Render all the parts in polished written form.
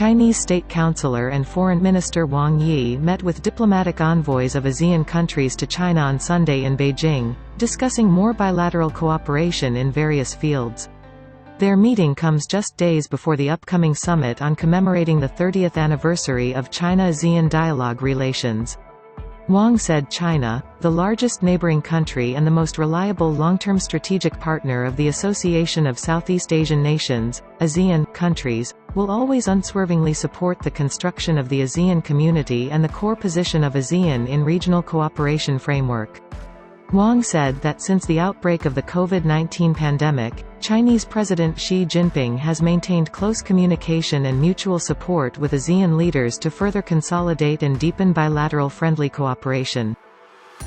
Chinese State Councilor and Foreign Minister Wang Yi met with diplomatic envoys of ASEAN countries to China on Sunday in Beijing, discussing more bilateral cooperation in various fields. Their meeting comes just days before the upcoming summit on commemorating the 30th anniversary of China-ASEAN dialogue relations. Wang said China, the largest neighboring country and the most reliable long-term strategic partner of the Association of Southeast Asian Nations, ASEAN, countries, will always unswervingly support the construction of the ASEAN community and the core position of ASEAN in regional cooperation framework. Wang said that since the outbreak of the COVID-19 pandemic, Chinese President Xi Jinping has maintained close communication and mutual support with ASEAN leaders to further consolidate and deepen bilateral friendly cooperation.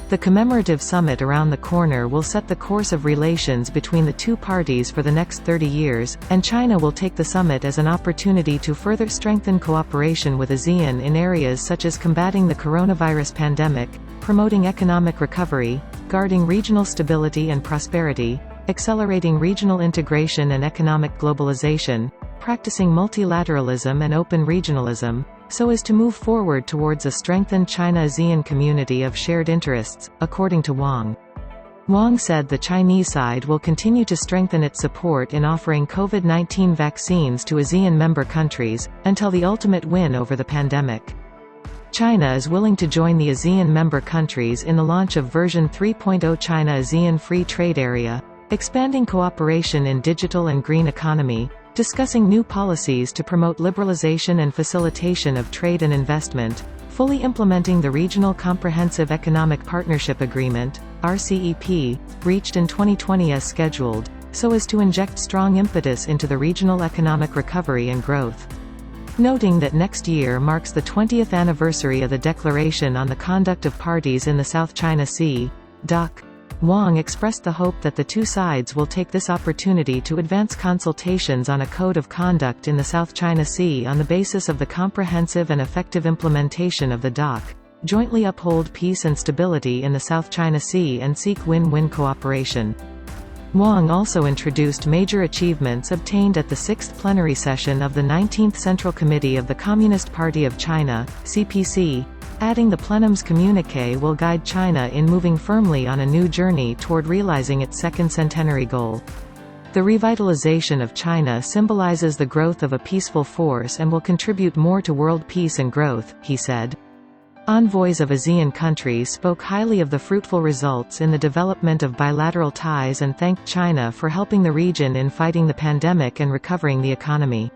The commemorative summit around the corner will set the course of relations between the two parties for the next 30 years, and China will take the summit as an opportunity to further strengthen cooperation with ASEAN in areas such as combating the coronavirus pandemic, promoting economic recovery, guarding regional stability and prosperity, accelerating regional integration and economic globalization, practicing multilateralism and open regionalism, so as to move forward towards a strengthened China-ASEAN community of shared interests, according to Wang. Wang said the Chinese side will continue to strengthen its support in offering COVID-19 vaccines to ASEAN member countries, until the ultimate win over the pandemic. China is willing to join the ASEAN member countries in the launch of version 3.0 China-ASEAN Free Trade Area, expanding cooperation in digital and green economy, discussing new policies to promote liberalization and facilitation of trade and investment, fully implementing the Regional Comprehensive Economic Partnership Agreement, RCEP, reached in 2020 as scheduled, so as to inject strong impetus into the regional economic recovery and growth. Noting that next year marks the 20th anniversary of the Declaration on the Conduct of Parties in the South China Sea, DOC, Wang expressed the hope that the two sides will take this opportunity to advance consultations on a code of conduct in the South China Sea on the basis of the comprehensive and effective implementation of the DOC, jointly uphold peace and stability in the South China Sea and seek win-win cooperation. Wang also introduced major achievements obtained at the 6th plenary session of the 19th Central Committee of the Communist Party of China, CPC, adding the plenum's communiqué will guide China in moving firmly on a new journey toward realizing its second centenary goal. The revitalization of China symbolizes the growth of a peaceful force and will contribute more to world peace and growth, he said. Envoys of ASEAN countries spoke highly of the fruitful results in the development of bilateral ties and thanked China for helping the region in fighting the pandemic and recovering the economy.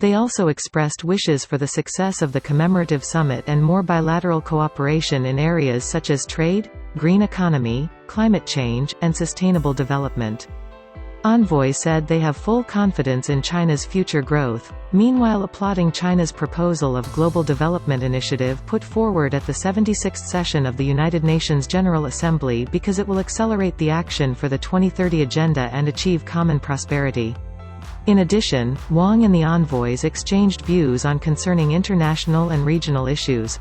They also expressed wishes for the success of the commemorative summit and more bilateral cooperation in areas such as trade, green economy, climate change, and sustainable development. Envoys said they have full confidence in China's future growth, meanwhile applauding China's proposal of Global Development Initiative put forward at the 76th session of the United Nations General Assembly because it will accelerate the action for the 2030 Agenda and achieve common prosperity. In addition, Wang and the envoys exchanged views on concerning international and regional issues.